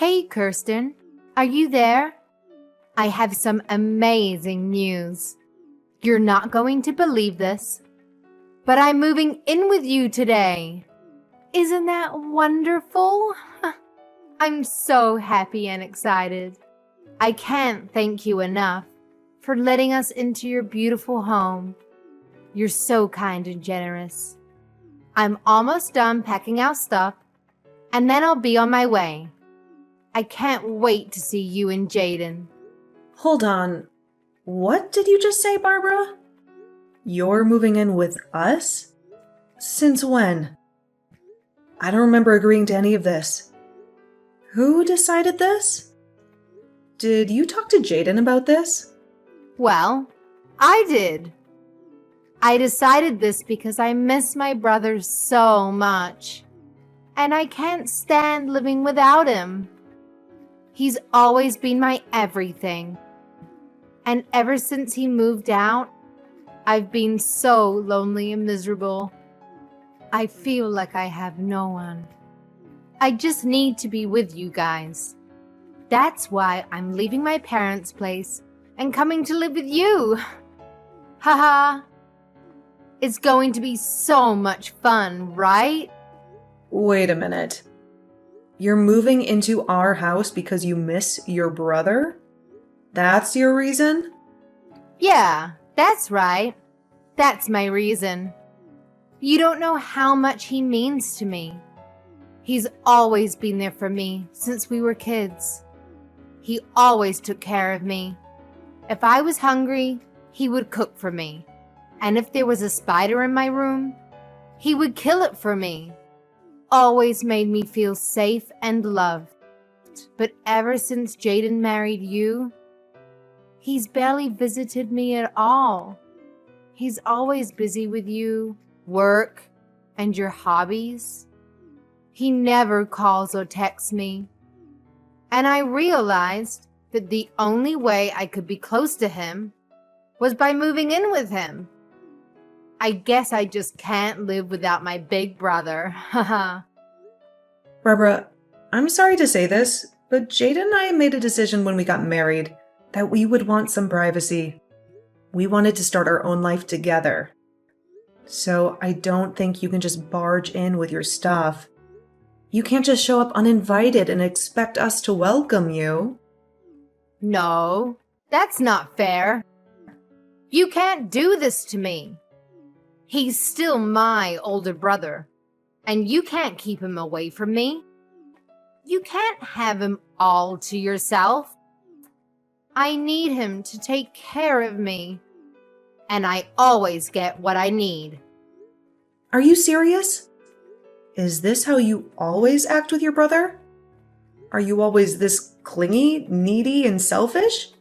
Hey, Kirsten, are you there? I have some amazing news. You're not going to believe this, but I'm moving in with you today. Isn't that wonderful? I'm so happy and excited. I can't thank you enough for letting us into your beautiful home. You're so kind and generous. I'm almost done packing our stuff, and then I'll be on my way. I can't wait to see you and Jaden. Hold on. What did you just say, Barbara? You're moving in with us? Since when? I don't remember agreeing to any of this. Who decided this? Did you talk to Jaden about this? Well, I did. I decided this because I miss my brother so much, and I can't stand living without him. He's always been my everything, and ever since he moved out, I've been so lonely and miserable. I feel like I have no one. I just need to be with you guys. That's why I'm leaving my parents' place and coming to live with you. Haha. It's going to be so much fun, right? Wait a minute. You're moving into our house because you miss your brother? That's your reason? Yeah, that's right. That's my reason. You don't know how much he means to me. He's always been there for me since we were kids. He always took care of me. If I was hungry, he would cook for me. And if there was a spider in my room, he would kill it for me. Always made me feel safe and loved. But ever since Jaden married you, he's barely visited me at all. He's always busy with you, work, and your hobbies. He never calls or texts me. And I realized that the only way I could be close to him was by moving in with him. I guess I just can't live without my big brother. Haha. Barbara, I'm sorry to say this, but Jaden and I made a decision when we got married that we would want some privacy. We wanted to start our own life together. So I don't think you can just barge in with your stuff. You can't just show up uninvited and expect us to welcome you. No, that's not fair. You can't do this to me. He's still my older brother, and you can't keep him away from me. You can't have him all to yourself. I need him to take care of me, and I always get what I need. Are you serious? Is this how you always act with your brother? Are you always this clingy, needy, and selfish?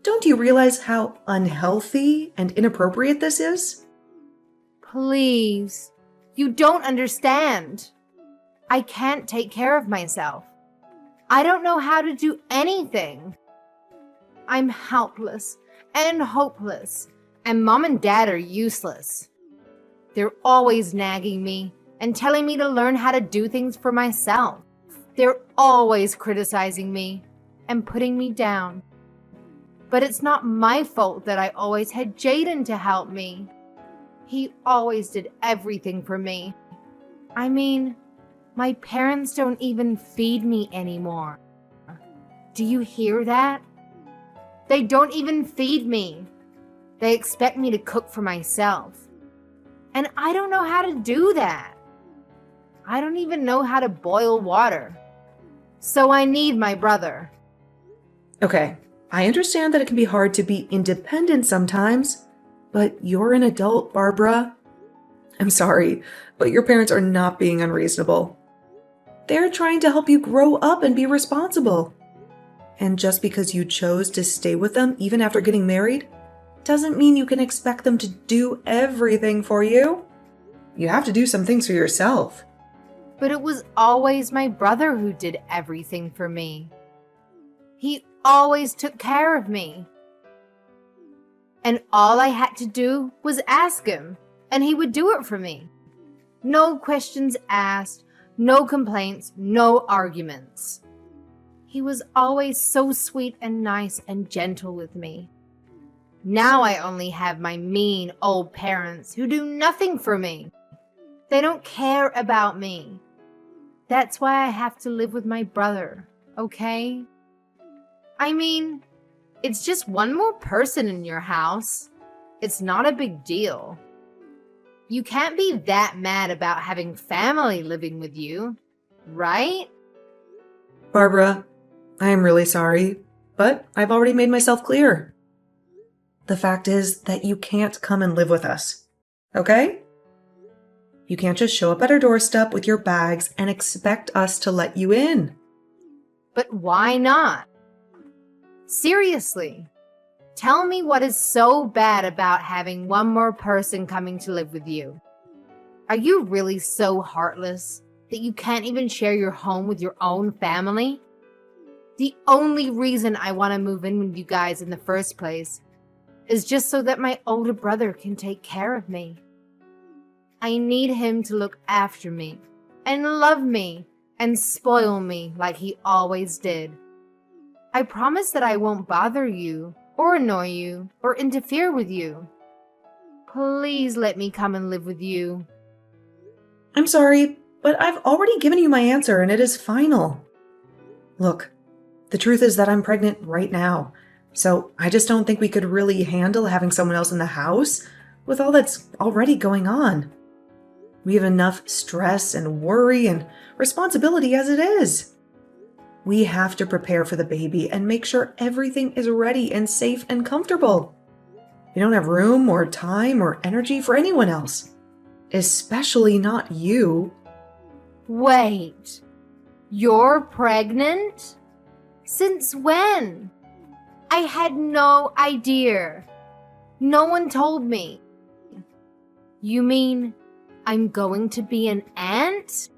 Don't you realize how unhealthy and inappropriate this is? Please, you don't understand. I can't take care of myself. I don't know how to do anything. I'm helpless and hopeless, and Mom and Dad are useless. They're always nagging me and telling me to learn how to do things for myself. They're always criticizing me and putting me down. But it's not my fault that I always had Jaden to help me. He always did everything for me. I mean, my parents don't even feed me anymore. Do you hear that? They don't even feed me. They expect me to cook for myself. And I don't know how to do that. I don't even know how to boil water. So I need my brother. Okay, I understand that it can be hard to be independent sometimes, but you're an adult, Barbara. I'm sorry, but your parents are not being unreasonable. They're trying to help you grow up and be responsible. And just because you chose to stay with them even after getting married, doesn't mean you can expect them to do everything for you. You have to do some things for yourself. But it was always my brother who did everything for me. He always took care of me. And all I had to do was ask him, and he would do it for me. No questions asked, no complaints, no arguments. He was always so sweet and nice and gentle with me. Now I only have my mean old parents who do nothing for me. They don't care about me. That's why I have to live with my brother, okay? I mean, it's just one more person in your house. It's not a big deal. You can't be that mad about having family living with you, right? Barbara, I am really sorry, but I've already made myself clear. The fact is that you can't come and live with us, okay? You can't just show up at our doorstep with your bags and expect us to let you in. But why not? Seriously, tell me what is so bad about having one more person coming to live with you. Are you really so heartless that you can't even share your home with your own family? The only reason I want to move in with you guys in the first place is just so that my older brother can take care of me. I need him to look after me and love me and spoil me like he always did. I promise that I won't bother you or annoy you or interfere with you. Please let me come and live with you. I'm sorry, but I've already given you my answer and it is final. Look, the truth is that I'm pregnant right now, so I just don't think we could really handle having someone else in the house with all that's already going on. We have enough stress and worry and responsibility as it is. We have to prepare for the baby and make sure everything is ready and safe and comfortable. We don't have room or time or energy for anyone else, especially not you. Wait, you're pregnant? Since when? I had no idea. No one told me. You mean I'm going to be an aunt?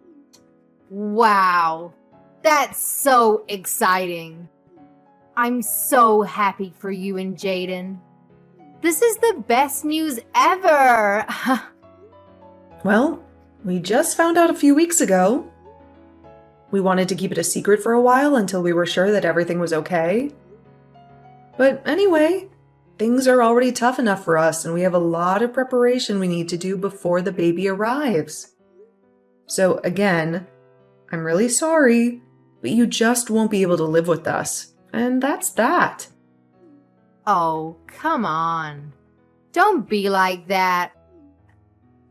Wow, that's so exciting. I'm so happy for you and Jaden. This is the best news ever. Well, we just found out a few weeks ago. We wanted to keep it a secret for a while until we were sure that everything was okay. But anyway, things are already tough enough for us, and we have a lot of preparation we need to do before the baby arrives. So again, I'm really sorry, but you just won't be able to live with us. And that's that. Oh, come on. Don't be like that.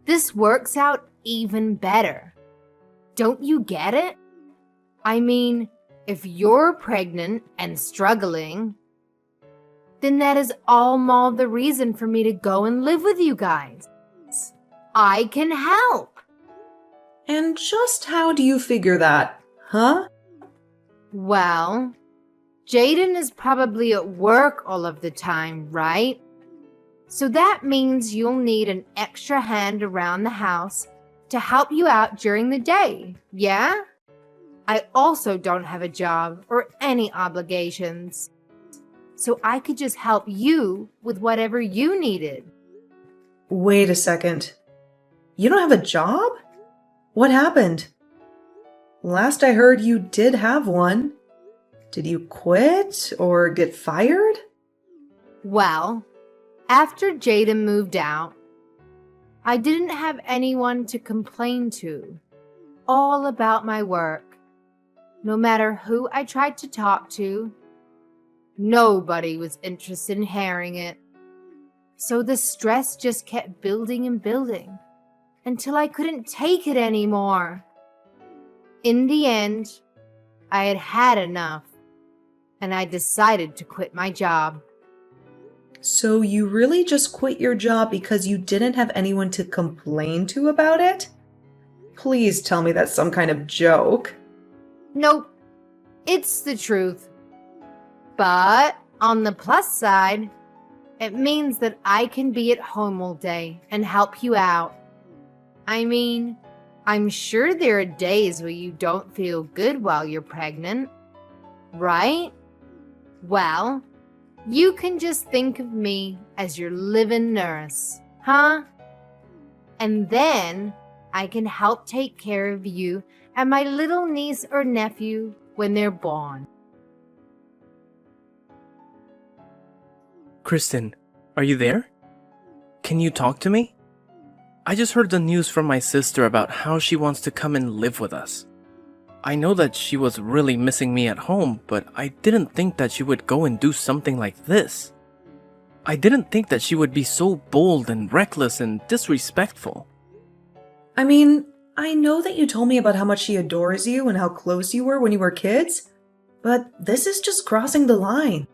This works out even better. Don't you get it? I mean, if you're pregnant and struggling, then that is all more the reason for me to go and live with you guys. I can help. And just how do you figure that, huh? Well, Jaden is probably at work all of the time, right? So that means you'll need an extra hand around the house to help you out during the day, yeah? I also don't have a job or any obligations, so I could just help you with whatever you needed. Wait a second. You don't have a job? What happened? Last I heard, you did have one. Did you quit or get fired? Well, after Jaden moved out, I didn't have anyone to complain to all about my work. No matter who I tried to talk to, nobody was interested in hearing it. So the stress just kept building and building until I couldn't take it anymore. In the end, I had had enough, and I decided to quit my job. So you really just quit your job because you didn't have anyone to complain to about it? Please tell me that's some kind of joke. Nope, it's the truth. But on the plus side, it means that I can be at home all day and help you out. I mean, I'm sure there are days where you don't feel good while you're pregnant, right? Well, you can just think of me as your live-in nurse, huh? And then I can help take care of you and my little niece or nephew when they're born. Kristen, are you there? Can you talk to me? I just heard the news from my sister about how she wants to come and live with us. I know that she was really missing me at home, but I didn't think that she would go and do something like this. I didn't think that she would be so bold and reckless and disrespectful. I mean, I know that you told me about how much she adores you and how close you were when you were kids, but this is just crossing the line.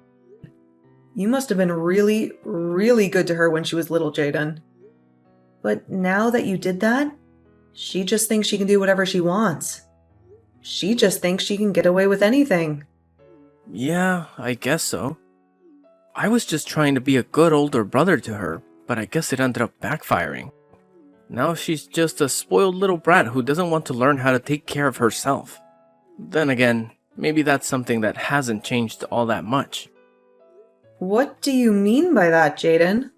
You must have been really, really good to her when she was little, Jaden. But now that you did that, she just thinks she can do whatever she wants. She just thinks she can get away with anything. Yeah, I guess so. I was just trying to be a good older brother to her, but I guess it ended up backfiring. Now she's just a spoiled little brat who doesn't want to learn how to take care of herself. Then again, maybe that's something that hasn't changed all that much. What do you mean by that, Jaden?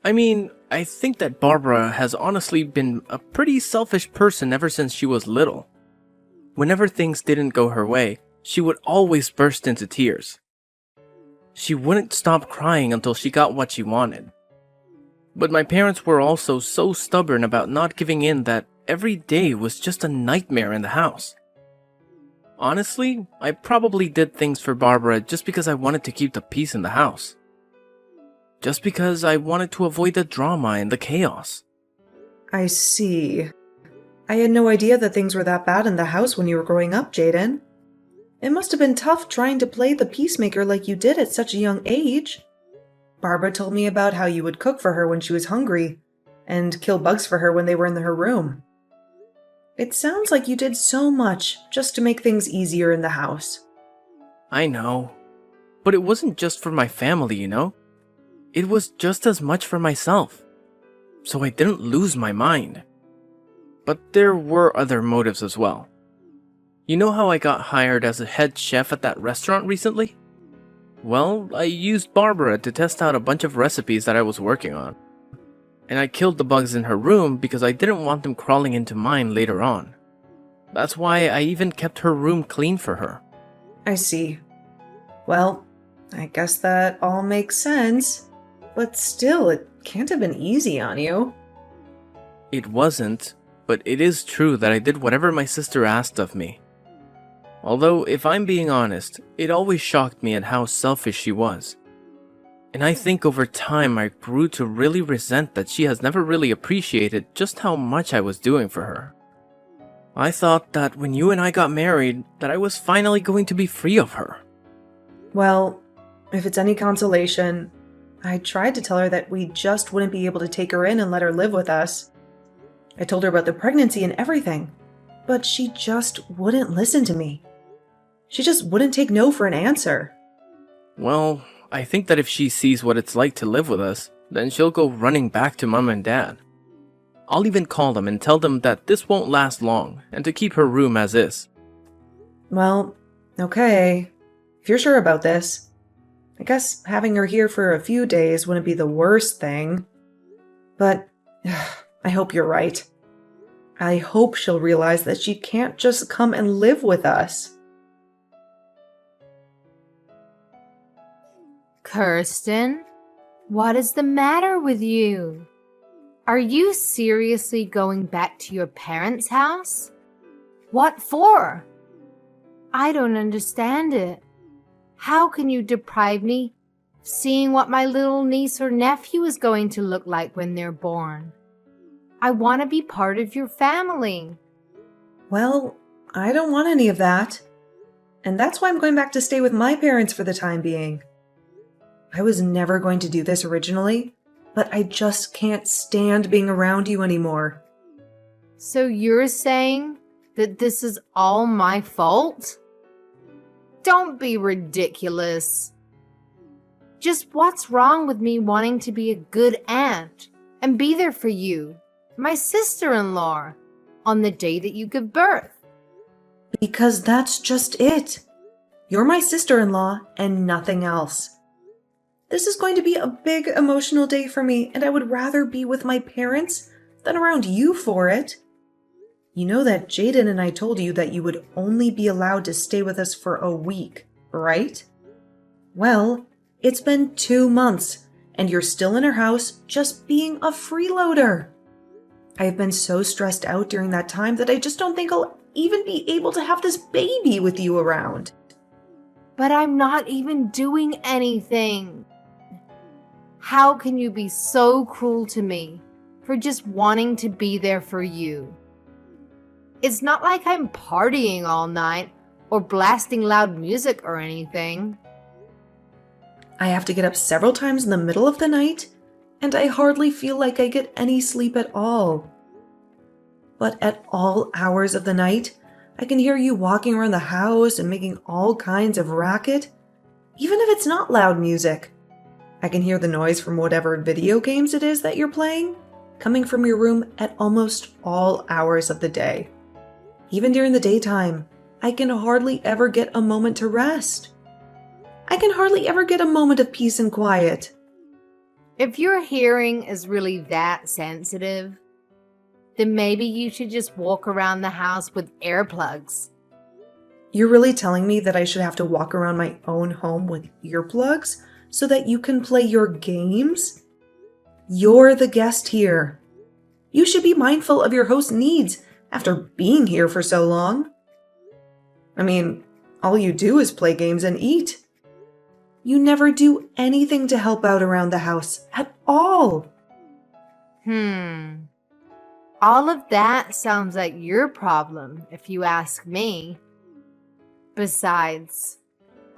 I mean, I think that Barbara has honestly been a pretty selfish person ever since she was little. Whenever things didn't go her way, she would always burst into tears. She wouldn't stop crying until she got what she wanted. But my parents were also so stubborn about not giving in that every day was just a nightmare in the house. Honestly, I probably did things for Barbara just because I wanted to keep the peace in the house. Just because I wanted to avoid the drama and the chaos. I see. I had no idea that things were that bad in the house when you were growing up, Jaden. It must have been tough trying to play the peacemaker like you did at such a young age. Barbara told me about how you would cook for her when she was hungry and kill bugs for her when they were in her room. It sounds like you did so much just to make things easier in the house. I know. But it wasn't just for my family, you know? It was just as much for myself. So I didn't lose my mind. But there were other motives as well. You know how I got hired as a head chef at that restaurant recently? Well, I used Barbara to test out a bunch of recipes that I was working on. And I killed the bugs in her room because I didn't want them crawling into mine later on. That's why I even kept her room clean for her. I see. Well, I guess that all makes sense. But still, it can't have been easy on you. It wasn't, but it is true that I did whatever my sister asked of me. Although, if I'm being honest, it always shocked me at how selfish she was. And I think over time I grew to really resent that she has never really appreciated just how much I was doing for her. I thought that when you and I got married, that I was finally going to be free of her. Well, if it's any consolation, I tried to tell her that we just wouldn't be able to take her in and let her live with us. I told her about the pregnancy and everything, but she just wouldn't listen to me. She just wouldn't take no for an answer. Well, I think that if she sees what it's like to live with us, then she'll go running back to Mom and Dad. I'll even call them and tell them that this won't last long and to keep her room as is. Well, okay. If you're sure about this, I guess having her here for a few days wouldn't be the worst thing. But I hope you're right. I hope she'll realize that she can't just come and live with us. Kirsten, what is the matter with you? Are you seriously going back to your parents' house? What for? I don't understand it. How can you deprive me of seeing what my little niece or nephew is going to look like when they're born? I want to be part of your family. Well, I don't want any of that. And that's why I'm going back to stay with my parents for the time being. I was never going to do this originally, but I just can't stand being around you anymore. So you're saying that this is all my fault? Don't be ridiculous. Just what's wrong with me wanting to be a good aunt and be there for you, my sister-in-law, on the day that you give birth? Because that's just it. You're my sister-in-law and nothing else. This is going to be a big emotional day for me, and I would rather be with my parents than around you for it. You know that Jaden and I told you that you would only be allowed to stay with us for a week, right? Well, It's been 2 months, and you're still in our house just being a freeloader. I've been so stressed out during that time that I just don't think I'll even be able to have this baby with you around. But I'm not even doing anything. How can you be so cruel to me for just wanting to be there for you? It's not like I'm partying all night or blasting loud music or anything. I have to get up several times in the middle of the night, and I hardly feel like I get any sleep at all. But at all hours of the night, I can hear you walking around the house and making all kinds of racket, even if it's not loud music. I can hear the noise from whatever video games it is that you're playing, coming from your room at almost all hours of the day. Even during the daytime, I can hardly ever get a moment to rest. I can hardly ever get a moment of peace and quiet. If your hearing is really that sensitive, then maybe you should just walk around the house with earplugs. You're really telling me that I should have to walk around my own home with earplugs so that you can play your games? You're the guest here. You should be mindful of your host's needs after being here for so long. I mean, all you do is play games and eat. You never do anything to help out around the house at all. All of that sounds like your problem, if you ask me. Besides,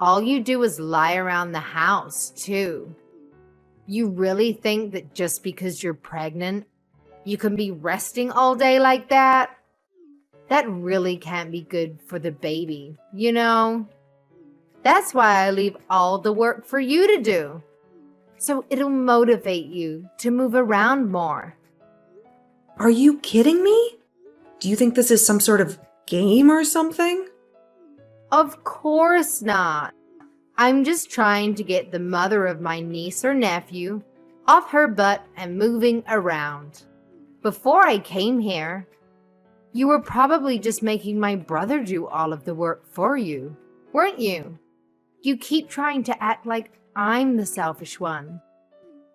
all you do is lie around the house, too. You really think that just because you're pregnant, you can be resting all day like that? That really can't be good for the baby, you know? That's why I leave all the work for you to do. So it'll motivate you to move around more. Are you kidding me? Do you think this is some sort of game or something? Of course not. I'm just trying to get the mother of my niece or nephew off her butt and moving around. Before I came here, you were probably just making my brother do all of the work for you, weren't you? You keep trying to act like I'm the selfish one,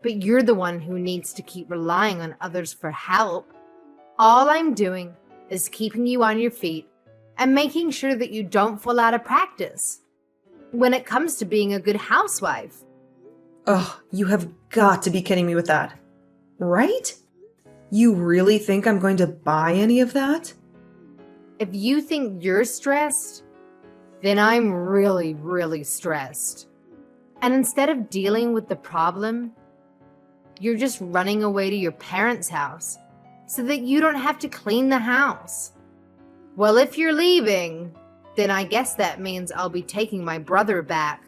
but you're the one who needs to keep relying on others for help. All I'm doing is keeping you on your feet and making sure that you don't fall out of practice when it comes to being a good housewife. Ugh, you have got to be kidding me with that. Right? You really think I'm going to buy any of that? If you think you're stressed, then I'm really, really stressed. And instead of dealing with the problem, you're just running away to your parents' house so that you don't have to clean the house. Well, if you're leaving, then I guess that means I'll be taking my brother back.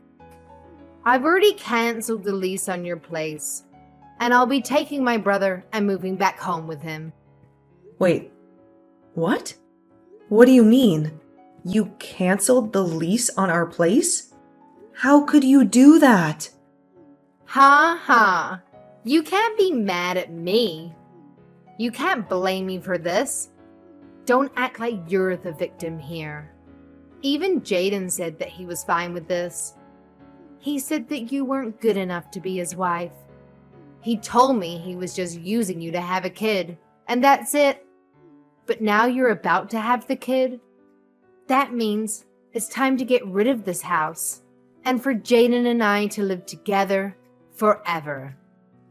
I've already canceled the lease on your place, and I'll be taking my brother and moving back home with him. Wait, what? What do you mean? You canceled the lease on our place? How could you do that? Ha ha. You can't be mad at me. You can't blame me for this. Don't act like you're the victim here. Even Jaden said that he was fine with this. He said that you weren't good enough to be his wife. He told me he was just using you to have a kid, and that's it. But now you're about to have the kid. That means it's time to get rid of this house, and for Jaden and I to live together forever.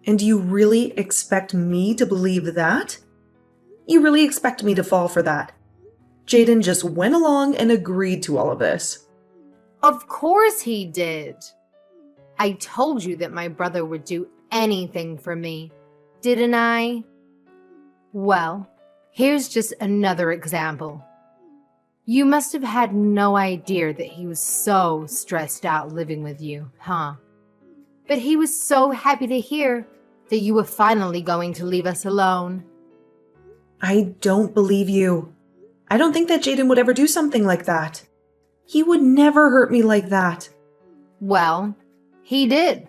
And you really expect me to believe that? You really expect me to fall for that? Jaden just went along and agreed to all of this. Of course he did. I told you that my brother would do anything for me, didn't I? Well, here's just another example. You must have had no idea that he was so stressed out living with you, huh? But he was so happy to hear that you were finally going to leave us alone. I don't believe you. I don't think that Jaden would ever do something like that. He would never hurt me like that. Well, he did.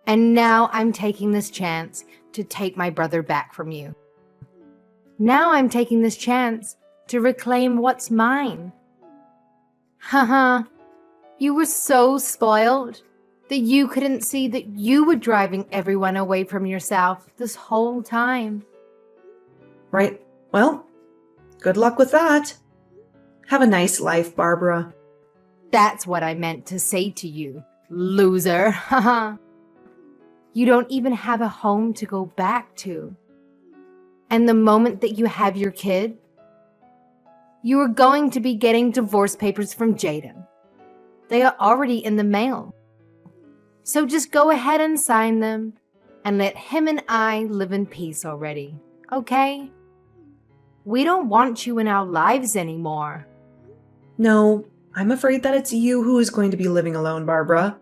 And now I'm taking this chance to take my brother back from you. Now I'm taking this chance to reclaim what's mine. Haha, you were so spoiled That you couldn't see that you were driving everyone away from yourself this whole time. Right. Well, good luck with that. Have a nice life, Barbara. That's what I meant to say to you, loser. You don't even have a home to go back to. And the moment that you have your kid, you are going to be getting divorce papers from Jaden. They are already in the mail. So just go ahead and sign them and let him and I live in peace already, okay? We don't want you in our lives anymore. No, I'm afraid that it's you who is going to be living alone, Barbara.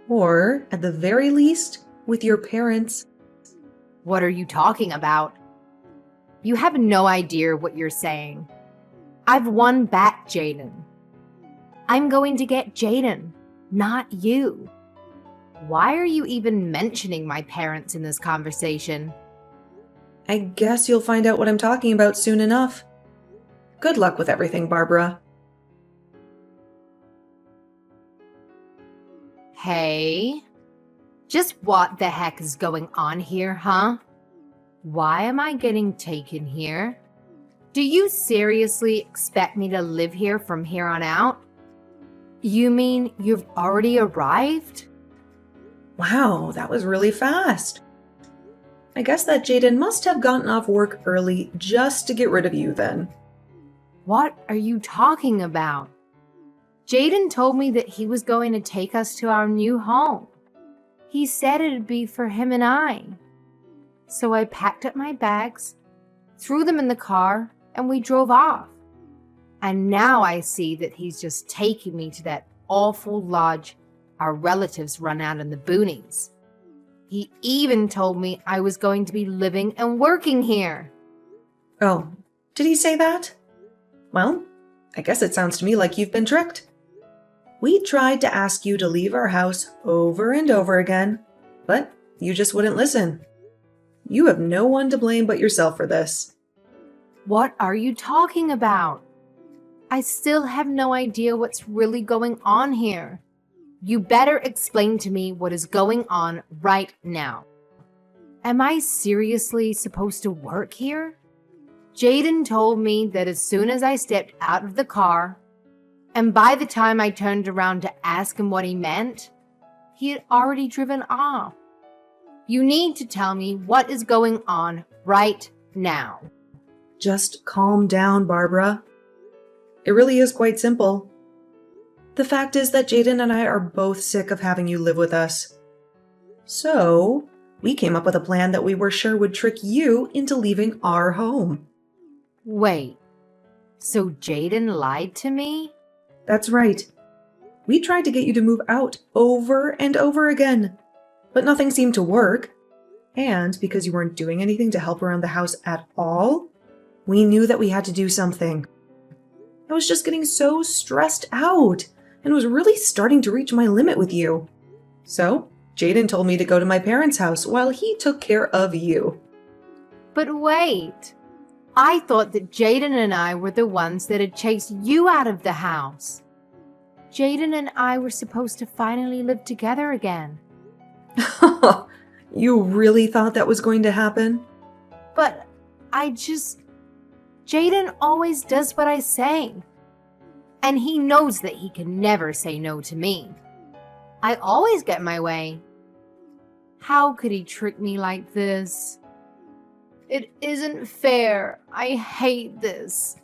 Or, at the very least, with your parents. What are you talking about? You have no idea what you're saying. I've won back Jaden. I'm going to get Jaden, not you. Why are you even mentioning my parents in this conversation? I guess you'll find out what I'm talking about soon enough. Good luck with everything, Barbara. Hey, just what the heck is going on here, huh? Why am I getting taken here? Do you seriously expect me to live here from here on out? You mean you've already arrived? Wow, that was really fast. I guess that Jaden must have gotten off work early just to get rid of you then. What are you talking about? Jaden told me that he was going to take us to our new home. He said it'd be for him and I. So I packed up my bags, threw them in the car, and we drove off. And now I see that he's just taking me to that awful lodge our relatives run out in the boonies. He even told me I was going to be living and working here. Oh, did he say that? Well, I guess it sounds to me like you've been tricked. We tried to ask you to leave our house over and over again, but you just wouldn't listen. You have no one to blame but yourself for this. What are you talking about? I still have no idea what's really going on here. You better explain to me what is going on right now. Am I seriously supposed to work here? Jaden told me that as soon as I stepped out of the car, and by the time I turned around to ask him what he meant, he had already driven off. You need to tell me what is going on right now. Just calm down, Barbara. It really is quite simple. The fact is that Jaden and I are both sick of having you live with us. So, we came up with a plan that we were sure would trick you into leaving our home. Wait, so Jaden lied to me? That's right. We tried to get you to move out over and over again, but nothing seemed to work. And because you weren't doing anything to help around the house at all, we knew that we had to do something. I was just getting so stressed out and was really starting to reach my limit with you. So, Jaden told me to go to my parents' house while he took care of you. But wait, I thought that Jaden and I were the ones that had chased you out of the house. Jaden and I were supposed to finally live together again. You really thought that was going to happen? But Jaden always does what I say. And he knows that he can never say no to me. I always get my way. How could he trick me like this? It isn't fair. I hate this.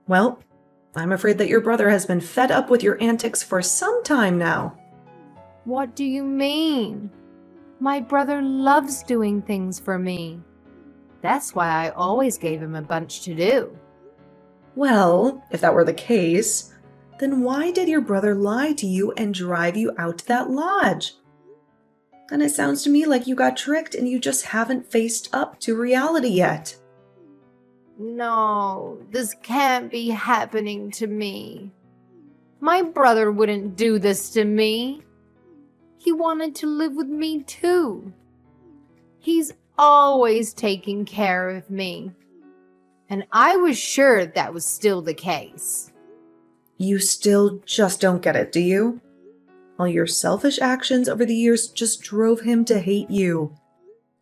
Well, I'm afraid that your brother has been fed up with your antics for some time now. What do you mean? My brother loves doing things for me. That's why I always gave him a bunch to do. Well, if that were the case, then why did your brother lie to you and drive you out to that lodge? And it sounds to me like you got tricked and you just haven't faced up to reality yet. No, this can't be happening to me. My brother wouldn't do this to me. He wanted to live with me too. He's always taking care of me. And I was sure that was still the case. You still just don't get it, do you? All your selfish actions over the years just drove him to hate you.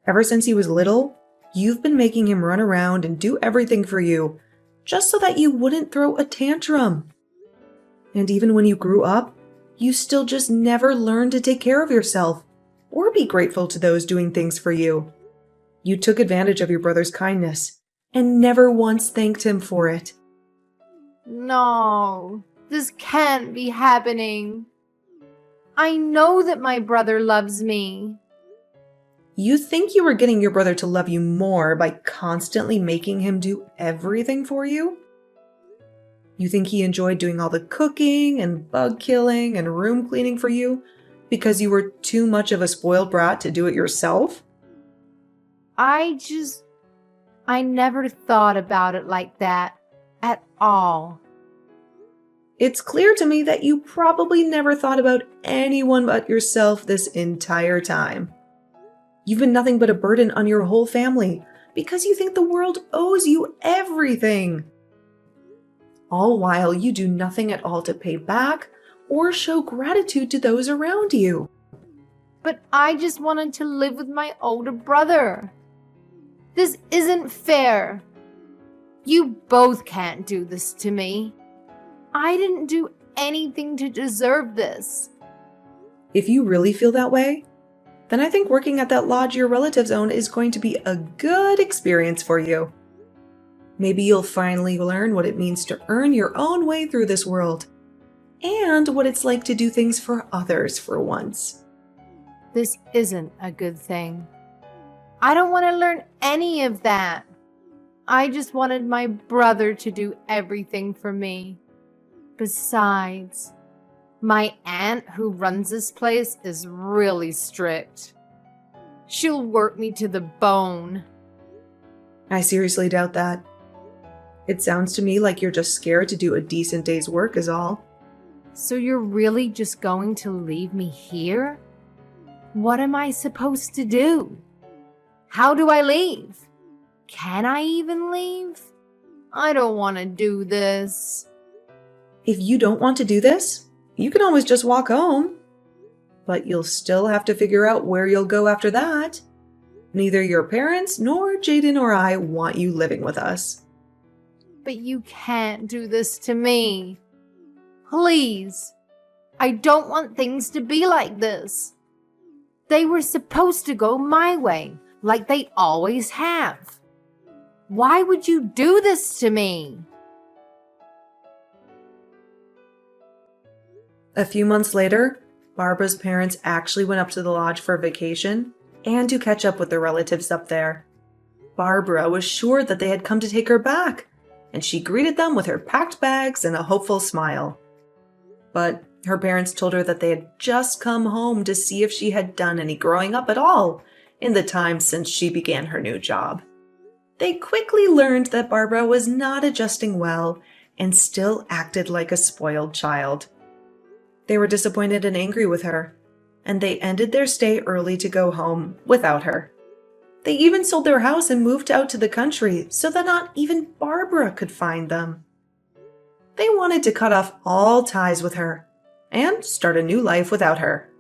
Ever since he was little, you've been making him run around and do everything for you, just so that you wouldn't throw a tantrum. And even when you grew up, you still just never learned to take care of yourself or be grateful to those doing things for you. You took advantage of your brother's kindness and never once thanked him for it. No, this can't be happening. I know that my brother loves me. You think you were getting your brother to love you more by constantly making him do everything for you? You think he enjoyed doing all the cooking and bug killing and room cleaning for you because you were too much of a spoiled brat to do it yourself? I never thought about it like that at all. It's clear to me that you probably never thought about anyone but yourself this entire time. You've been nothing but a burden on your whole family because you think the world owes you everything. All while you do nothing at all to pay back or show gratitude to those around you. But I just wanted to live with my older brother. This isn't fair. You both can't do this to me. I didn't do anything to deserve this. If you really feel that way, then I think working at that lodge your relatives own is going to be a good experience for you. Maybe you'll finally learn what it means to earn your own way through this world, and what it's like to do things for others for once. This isn't a good thing. I don't want to learn any of that. I just wanted my brother to do everything for me. Besides, my aunt who runs this place is really strict. She'll work me to the bone. I seriously doubt that. It sounds to me like you're just scared to do a decent day's work is all. So you're really just going to leave me here? What am I supposed to do? How do I leave? Can I even leave? I don't want to do this. If you don't want to do this, you can always just walk home. But you'll still have to figure out where you'll go after that. Neither your parents nor Jaden or I want you living with us. But you can't do this to me. Please. I don't want things to be like this. They were supposed to go my way, like they always have. Why would you do this to me? A few months later, Barbara's parents actually went up to the lodge for a vacation and to catch up with their relatives up there. Barbara was sure that they had come to take her back, and she greeted them with her packed bags and a hopeful smile. But her parents told her that they had just come home to see if she had done any growing up at all in the time since she began her new job. They quickly learned that Barbara was not adjusting well and still acted like a spoiled child. They were disappointed and angry with her, and they ended their stay early to go home without her. They even sold their house and moved out to the country so that not even Barbara could find them. They wanted to cut off all ties with her and start a new life without her.